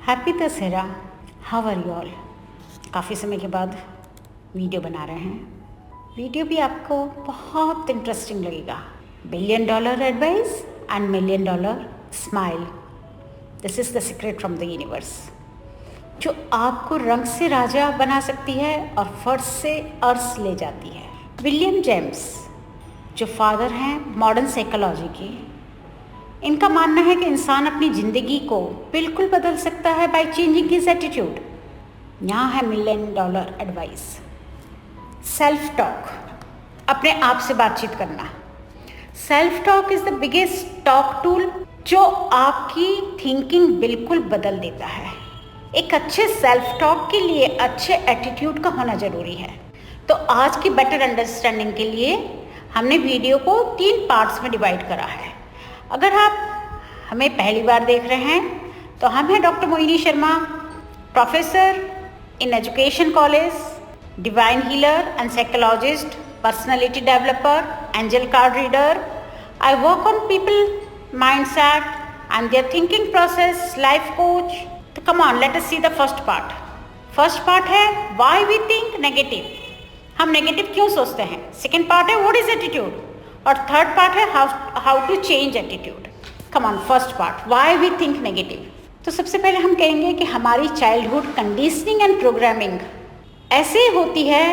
Happy Dussehra, how are you all. काफ़ी समय के बाद वीडियो बना रहे हैं। वीडियो भी आपको बहुत इंटरेस्टिंग लगेगा। $1 billion advice and $1 million smile, this is the secret from the universe, जो आपको रंग से राजा बना सकती है और फर्श से अर्श ले जाती है। विलियम जेम्स, जो फादर हैं मॉडर्न साइकोलॉजी के, इनका मानना है कि इंसान अपनी ज़िंदगी को बिल्कुल बदल सकता है बाय चेंजिंग हिज एटीट्यूड। यहाँ है $1 मिलियन एडवाइस। सेल्फ टॉक, अपने आप से बातचीत करना। Self talk is the biggest talk tool जो आपकी थिंकिंग बिल्कुल बदल देता है। एक अच्छे सेल्फ टॉक के लिए अच्छे एटीट्यूड का होना ज़रूरी है। तो आज की बेटर अंडरस्टैंडिंग के लिए हमने वीडियो को 3 पार्ट्स में डिवाइड करा है। अगर आप हमें पहली बार देख रहे हैं तो हम हैं doctor Mohini Sharma, professor in education college, divine healer and psychologist, personality developer, angel card reader. I work on people mindset and their thinking process, life coach. तो come on, let us see the first part. First part है why we think negative, हम negative क्यों सोचते हैं। Second part है what is attitude, और third part है how to change attitude. Come on, first part why we think negative. तो सबसे पहले हम कहेंगे कि हमारी चाइल्डहुड कंडीशनिंग एंड प्रोग्रामिंग ऐसे होती है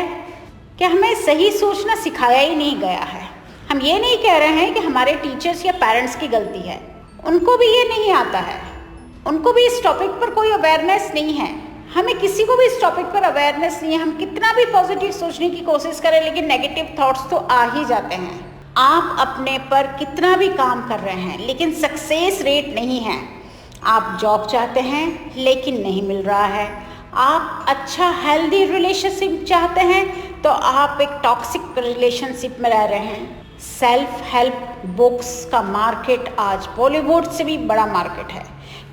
कि हमें सही सोचना सिखाया ही नहीं गया है। हम ये नहीं कह रहे हैं कि हमारे टीचर्स या पेरेंट्स की गलती है, उनको भी ये नहीं आता है, उनको भी इस टॉपिक पर कोई अवेयरनेस नहीं है। हमें किसी को भी इस टॉपिक पर अवेयरनेस नहीं है। हम कितना भी पॉजिटिव सोचने की कोशिश करें लेकिन नेगेटिव थॉट्स तो आ ही जाते हैं। आप अपने पर कितना भी काम कर रहे हैं लेकिन सक्सेस रेट नहीं है। आप जॉब चाहते हैं लेकिन नहीं मिल रहा है। आप अच्छा हेल्दी रिलेशनशिप चाहते हैं तो आप एक टॉक्सिक रिलेशनशिप में रह रहे हैं। सेल्फ हेल्प बुक्स का मार्केट आज बॉलीवुड से भी बड़ा मार्केट है।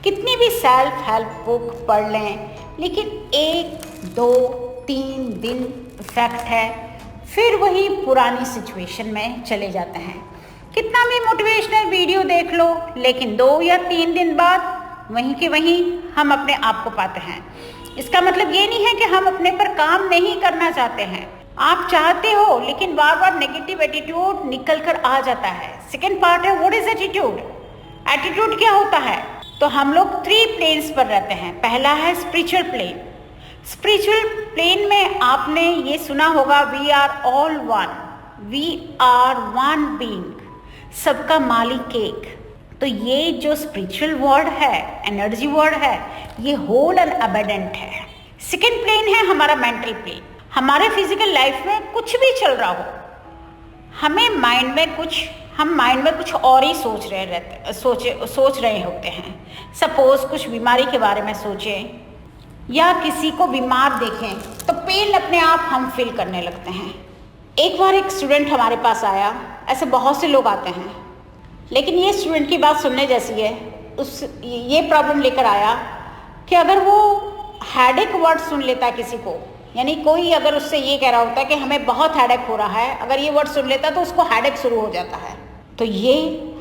कितनी भी सेल्फ हेल्प बुक पढ़ लें लेकिन 1, 2, 3 दिन इफेक्ट है, फिर वही पुरानी सिचुएशन में चले जाते हैं। कितना भी मोटिवेशनल वीडियो देख लो लेकिन 2 या 3 दिन बाद वहीं के वहीं हम अपने आप को पाते हैं। इसका मतलब ये नहीं है कि हम अपने पर काम नहीं करना चाहते हैं। आप चाहते हो लेकिन बार बार नेगेटिव एटीट्यूड निकल कर आ जाता है। सेकेंड पार्ट है व्हाट इज एटीट्यूड। एटीट्यूड क्या होता है? तो हम लोग 3 प्लेन्स पर रहते हैं। पहला है स्पिरिचुअल प्लेन। स्पिरिचुअल प्लेन में आपने ये सुना होगा we are all one, we are one being, सबका मालिक एक। तो ये जो स्पिरिचुअल वर्ड है, एनर्जी वर्ड है, ये होल एंड अबंडेंट है। सेकेंड प्लेन है हमारा मेंटल प्लेन। हमारे फिजिकल लाइफ में कुछ भी चल रहा हो, हमें हम माइंड में कुछ और ही सोच रहे होते हैं। सपोज कुछ बीमारी के बारे में सोचें या किसी को बीमार देखें तो पेन अपने आप हम फील करने लगते हैं। एक बार एक स्टूडेंट हमारे पास आया, ऐसे बहुत से लोग आते हैं लेकिन ये स्टूडेंट की बात सुनने जैसी है। ये प्रॉब्लम लेकर आया कि अगर वो हेडेक वर्ड सुन लेता है किसी को, यानी कोई अगर उससे ये कह रहा होता है कि हमें बहुत हेडेक हो रहा है, अगर ये वर्ड सुन लेता तो उसको हेडेक शुरू हो जाता है। तो ये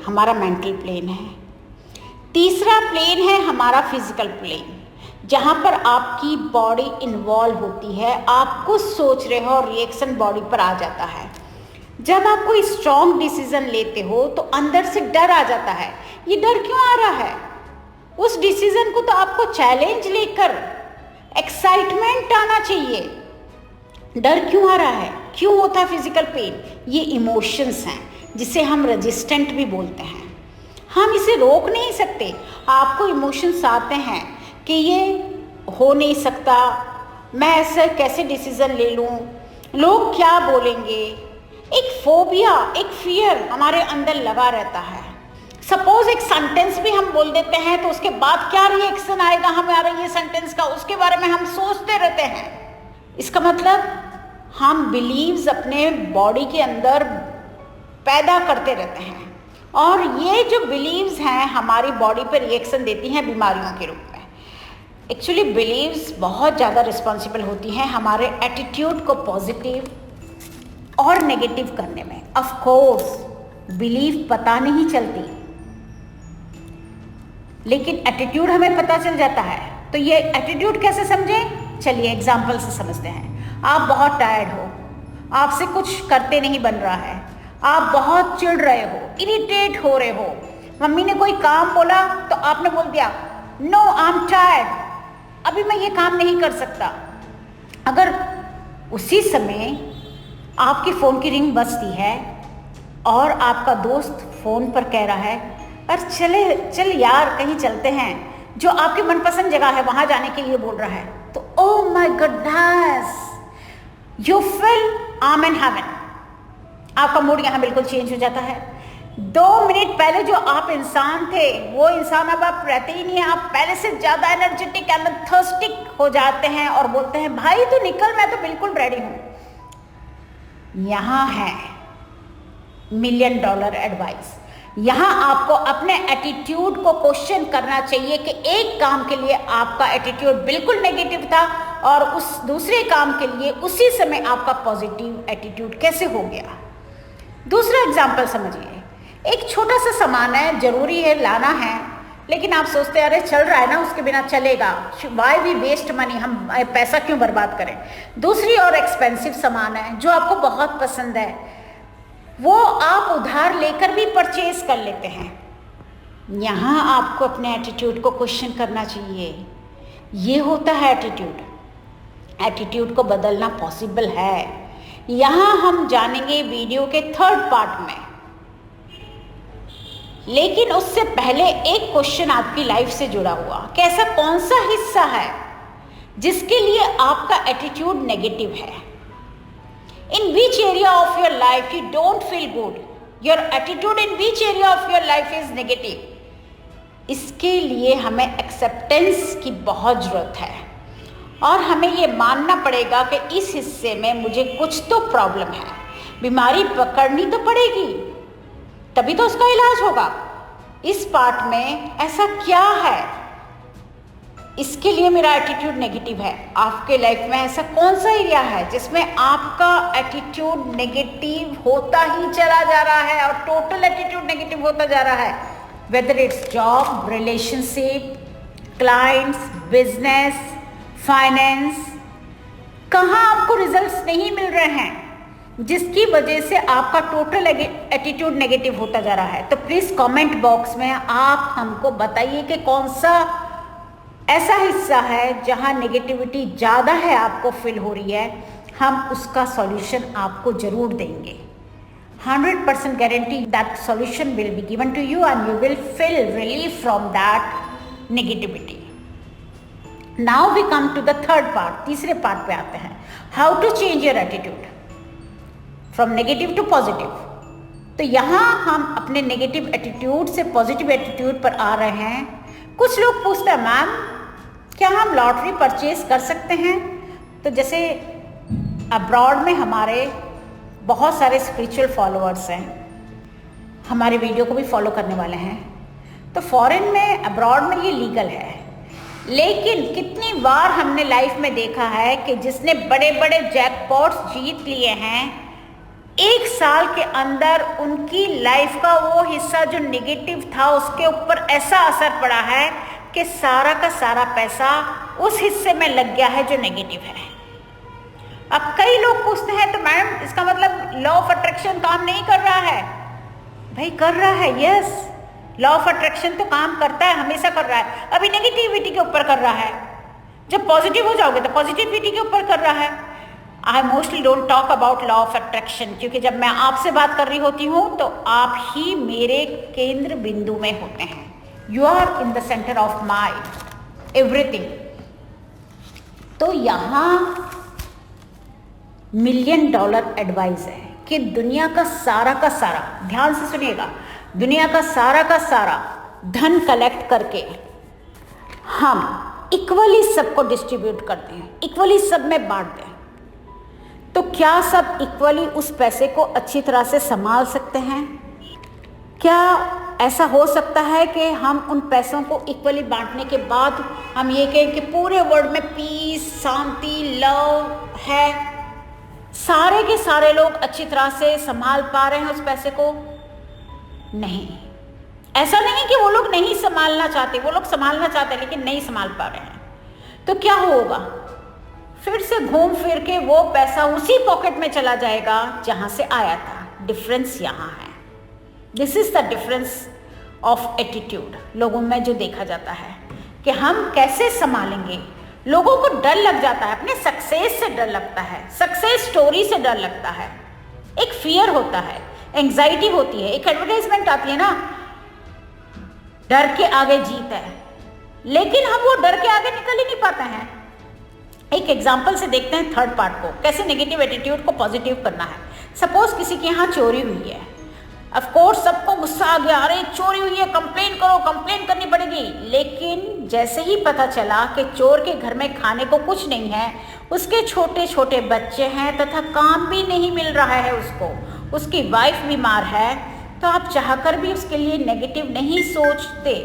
हमारा मेंटल प्लेन है। तीसरा प्लेन है हमारा फिजिकल प्लेन, जहाँ पर आपकी बॉडी इन्वॉल्व होती है। आप कुछ सोच रहे हो और रिएक्शन बॉडी पर आ जाता है। जब आप कोई स्ट्रॉन्ग डिसीजन लेते हो तो अंदर से डर आ जाता है। ये डर क्यों आ रहा है? उस डिसीजन को तो आपको चैलेंज लेकर एक्साइटमेंट आना चाहिए। डर क्यों आ रहा है? क्यों होता है फिजिकल पेन? ये इमोशंस हैं जिसे हम रेजिस्टेंट भी बोलते हैं। हम इसे रोक नहीं सकते। आपको इमोशंस आते हैं कि ये हो नहीं सकता, मैं ऐसे कैसे डिसीजन ले लूँ, लोग क्या बोलेंगे। एक फोबिया, एक फियर हमारे अंदर लगा रहता है। सपोज एक सेंटेंस भी हम बोल देते हैं तो उसके बाद क्या रिएक्शन आएगा हमारा ये सेंटेंस का, उसके बारे में हम सोचते रहते हैं। इसका मतलब हम बिलीव्स अपने बॉडी के अंदर पैदा करते रहते हैं और ये जो बिलीव्स हैं हमारी बॉडी पर रिएक्शन देती हैं बीमारियों के रूप में। एक्चुअली बिलीव्स बहुत ज़्यादा रिस्पॉन्सिबल होती हैं हमारे एटीट्यूड को पॉजिटिव और नेगेटिव करने में। ऑफ कोर्स बिलीव पता नहीं चलती लेकिन एटीट्यूड हमें पता चल जाता है। तो ये एटीट्यूड कैसे समझें? चलिए एग्जाम्पल से समझते हैं। आप बहुत टायर्ड हो, आपसे कुछ करते नहीं बन रहा है, आप बहुत चिढ़ रहे हो, इरिटेट हो रहे हो, मम्मी ने कोई काम बोला तो आपने बोल दिया नो आई एम टायर्ड, अभी मैं ये काम नहीं कर सकता। अगर उसी समय आपकी फ़ोन की रिंग बजती है और आपका दोस्त फ़ोन पर कह रहा है अरे चल यार कहीं चलते हैं, जो आपकी मनपसंद जगह है वहाँ जाने के लिए बोल रहा है, तो oh my goodness, you feel I am in heaven. आपका मूड यहाँ बिल्कुल चेंज हो जाता है। 2 मिनट पहले जो आप इंसान थे वो इंसान अब आप रहते ही नहीं है। आप पहले से ज़्यादा एनर्जेटिक एंड थर्स्टिक हो जाते हैं और बोलते हैं भाई तू निकल, मैं तो बिल्कुल रेडी हूँ। यहाँ है $1 मिलियन एडवाइस। यहाँ आपको अपने एटीट्यूड को क्वेश्चन करना चाहिए कि एक काम के लिए आपका एटीट्यूड बिल्कुल नेगेटिव था और उस दूसरे काम के लिए उसी समय आपका पॉजिटिव एटीट्यूड कैसे हो गया। दूसरा एग्जाम्पल समझिए। एक छोटा सा सामान है, जरूरी है लाना है, लेकिन आप सोचते हैं अरे चल रहा है ना, उसके बिना चलेगा, वाई वी वेस्ट मनी, हम पैसा क्यों बर्बाद करें। दूसरी और एक्सपेंसिव सामान है जो आपको बहुत पसंद है, वो आप उधार लेकर भी परचेज कर लेते हैं। यहाँ आपको अपने एटीट्यूड को क्वेश्चन करना चाहिए। ये होता है एटीट्यूड। एटीट्यूड को बदलना पॉसिबल है। यहाँ हम जानेंगे वीडियो के 3rd पार्ट में, लेकिन उससे पहले एक क्वेश्चन आपकी लाइफ से जुड़ा हुआ कि ऐसा कौन सा हिस्सा है जिसके लिए आपका एटीट्यूड नेगेटिव है। In which area of your life you don't feel good, your attitude in which area of your life is negative. इसके लिए हमें एक्सेप्टेंस की बहुत जरूरत है और हमें ये मानना पड़ेगा कि इस हिस्से में मुझे कुछ तो प्रॉब्लम है। बीमारी पकड़नी तो पड़ेगी, तभी तो उसका इलाज होगा। इस पार्ट में ऐसा क्या है, इसके लिए मेरा एटीट्यूड नेगेटिव है। आपके लाइफ में ऐसा कौन सा एरिया है जिसमें आपका एटीट्यूड नेगेटिव होता ही चला जा रहा है और टोटल एटीट्यूड नेगेटिव होता जा रहा है, whether it's job, relationship, clients, business, finance. कहाँ आपको रिजल्ट्स नहीं मिल रहे हैं जिसकी वजह से आपका टोटल एटीट्यूड नेगेटिव होता जा रहा है। तो प्लीज़ कमेंट बॉक्स में आप हमको बताइए कि कौन सा ऐसा हिस्सा है जहां नेगेटिविटी ज़्यादा है, आपको फील हो रही है। हम उसका सॉल्यूशन आपको ज़रूर देंगे। 100% guarantee that solution will be given to you and you will feel relief from that negativity. Now we come to the 3rd part, तीसरे पार्ट पे आते हैं, how to change your attitude from negative to positive. तो यहाँ हम अपने negative attitude से positive attitude पर आ रहे हैं। कुछ लोग पूछते हैं मैम क्या हम लॉटरी परचेज कर सकते हैं? तो जैसे अब्रॉड में हमारे बहुत सारे स्पिरिचुअल फॉलोअर्स हैं, हमारे वीडियो को भी फॉलो करने वाले हैं, तो फॉरेन में अब्रॉड में ये लीगल है। लेकिन कितनी बार हमने लाइफ में देखा है कि जिसने बड़े बड़े जैकपॉट्स जीत लिए हैं, 1 साल के अंदर उनकी लाइफ का वो हिस्सा जो नेगेटिव था उसके ऊपर ऐसा असर पड़ा है कि सारा का सारा पैसा उस हिस्से में लग गया है जो नेगेटिव है। अब कई लोग पूछते हैं तो मैम इसका मतलब लॉ ऑफ अट्रैक्शन काम नहीं कर रहा है? भाई कर रहा है, यस, लॉ ऑफ अट्रैक्शन तो काम करता है, हमेशा कर रहा है। अभी नेगेटिविटी के ऊपर कर रहा है, जब पॉजिटिव हो जाओगे तो पॉजिटिविटी के ऊपर कर रहा है। I mostly don't talk about law of attraction, क्योंकि जब मैं आपसे बात कर रही होती हूँ तो आप ही मेरे केंद्र बिंदु में होते हैं। You are in the centre of my everything. तो यहाँ $1 मिलियन एडवाइस है कि दुनिया का सारा, ध्यान से सुनिएगा, दुनिया का सारा धन कलेक्ट करके हम इक्वली सबको डिस्ट्रीब्यूट करते हैं, इक्वली सब में बांट दें। तो क्या सब इक्वली उस पैसे को अच्छी तरह से संभाल सकते हैं? क्या ऐसा हो सकता है कि हम उन पैसों को इक्वली बांटने के बाद हम ये कहें कि पूरे वर्ल्ड में पीस, शांति, लव है, सारे के सारे लोग अच्छी तरह से संभाल पा रहे हैं उस पैसे को? नहीं, ऐसा नहीं कि वो लोग नहीं संभालना चाहते, वो लोग संभालना चाहते हैं लेकिन नहीं संभाल पा रहे हैं। तो क्या होगा, फिर से घूम फिर के वो पैसा उसी पॉकेट में चला जाएगा जहां से आया था। डिफरेंस यहाँ है। This is the difference of attitude लोगों में जो देखा जाता है कि हम कैसे संभालेंगे। लोगों को डर लग जाता है, अपने सक्सेस से डर लगता है, सक्सेस स्टोरी से डर लगता है, एक फियर होता है, एंग्जाइटी होती है। एक एडवर्टाइजमेंट आती है ना, डर के आगे जीत है, लेकिन हम वो डर के आगे निकल ही नहीं पाते हैं। एक एग्जाम्पल से देखते हैं थर्ड पार्ट को, कैसे नेगेटिव एटीट्यूड को पॉजिटिव करना है। सपोज किसी के यहाँ चोरी हुई है, ऑफ कोर्स सबको गुस्सा आ गया, अरे चोरी हुई है, कंप्लेन करो, कंप्लेन करनी पड़ेगी। लेकिन जैसे ही पता चला कि चोर के घर में खाने को कुछ नहीं है, उसके छोटे छोटे बच्चे हैं तथा काम भी नहीं मिल रहा है उसको, उसकी वाइफ बीमार है, तो आप चाहकर भी उसके लिए नेगेटिव नहीं सोचते,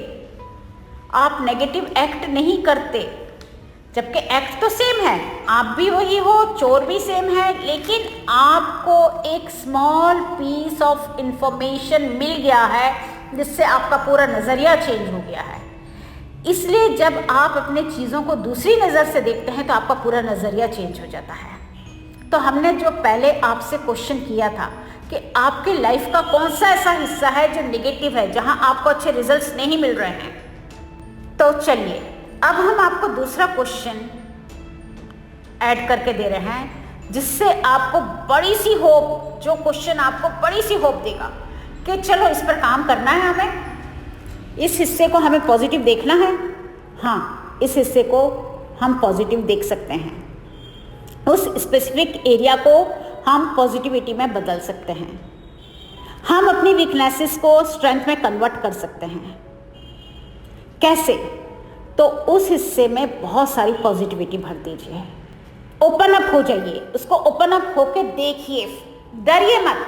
आप नेगेटिव एक्ट नहीं करते, जबकि एक्ट तो सेम है, आप भी वही हो, चोर भी सेम है, लेकिन आपको एक स्मॉल पीस ऑफ इंफॉर्मेशन मिल गया है जिससे आपका पूरा नज़रिया चेंज हो गया है। इसलिए जब आप अपने चीज़ों को दूसरी नज़र से देखते हैं तो आपका पूरा नज़रिया चेंज हो जाता है। तो हमने जो पहले आपसे क्वेश्चन किया था कि आपके लाइफ का कौन सा ऐसा हिस्सा है जो नेगेटिव है, जहां आपको अच्छे रिजल्ट्स नहीं मिल रहे हैं, तो चलिए अब हम आपको दूसरा क्वेश्चन ऐड करके दे रहे हैं जिससे आपको बड़ी सी होप, जो क्वेश्चन आपको बड़ी सी होप देगा कि चलो इस पर काम करना है, हमें इस हिस्से को हमें पॉजिटिव देखना है। हाँ, इस हिस्से को हम पॉजिटिव देख सकते हैं, उस स्पेसिफिक एरिया को हम पॉजिटिविटी में बदल सकते हैं, हम अपनी वीकनेसेस को स्ट्रेंथ में कन्वर्ट कर सकते हैं। कैसे? तो उस हिस्से में बहुत सारी पॉजिटिविटी भर दीजिए, ओपन अप हो जाइए, उसको ओपन अप होके देखिए, डरिए मत,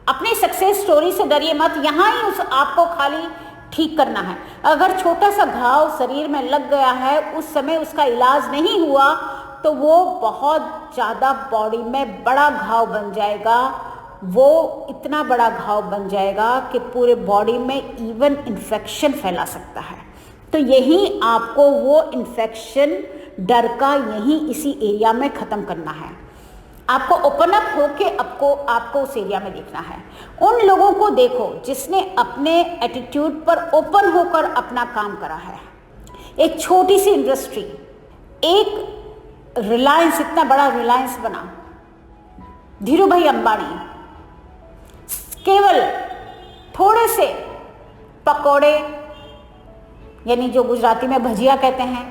अपनी सक्सेस स्टोरी से डरिए मत। यहाँ ही उस आपको खाली ठीक करना है। अगर छोटा सा घाव शरीर में लग गया है, उस समय उसका इलाज नहीं हुआ तो वो बहुत ज़्यादा बॉडी में बड़ा घाव बन जाएगा, वो इतना बड़ा घाव बन जाएगा कि पूरे बॉडी में इवन इन्फेक्शन फैला सकता है। तो यही आपको वो इन्फेक्शन, डर का यही इसी एरिया में ख़त्म करना है। आपको ओपन अप होके आपको उस एरिया में देखना है। उन लोगों को देखो जिसने अपने एटीट्यूड पर ओपन होकर अपना काम करा है। एक छोटी सी इंडस्ट्री, एक रिलायंस, इतना बड़ा रिलायंस बना, धीरू भाई अंबानी केवल थोड़े से पकौड़े, यानी जो गुजराती में भजिया कहते हैं,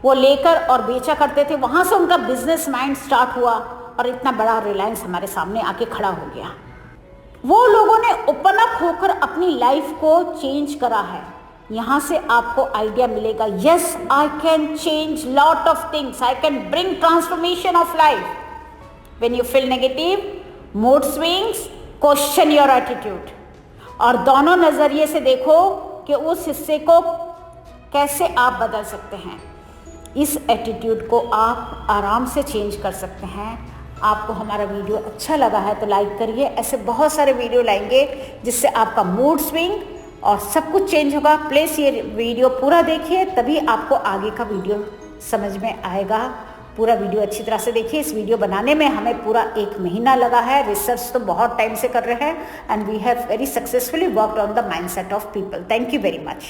वो लेकर और बेचा करते थे। वहाँ से उनका बिजनेस माइंड स्टार्ट हुआ और इतना बड़ा रिलायंस हमारे सामने आके खड़ा हो गया। वो लोगों ने ओपन अप होकर अपनी लाइफ को चेंज करा है। यहाँ से आपको आइडिया मिलेगा, yes I can change lot of things, I can bring transformation of life. When you feel negative, mood swings, question your attitude, और दोनों नज़रिए से देखो कि उस हिस्से को कैसे आप बदल सकते हैं। इस एटीट्यूड को आप आराम से चेंज कर सकते हैं। आपको हमारा वीडियो अच्छा लगा है तो लाइक करिए। ऐसे बहुत सारे वीडियो लाएंगे जिससे आपका मूड स्विंग और सब कुछ चेंज होगा। प्लीज़ ये वीडियो पूरा देखिए, तभी आपको आगे का वीडियो समझ में आएगा। पूरा वीडियो अच्छी तरह से देखिए। इस वीडियो बनाने में हमें पूरा 1 महीना लगा है। रिसर्च तो बहुत टाइम से कर रहे हैं and we have very successfully worked on the mindset of people. Thank you very much.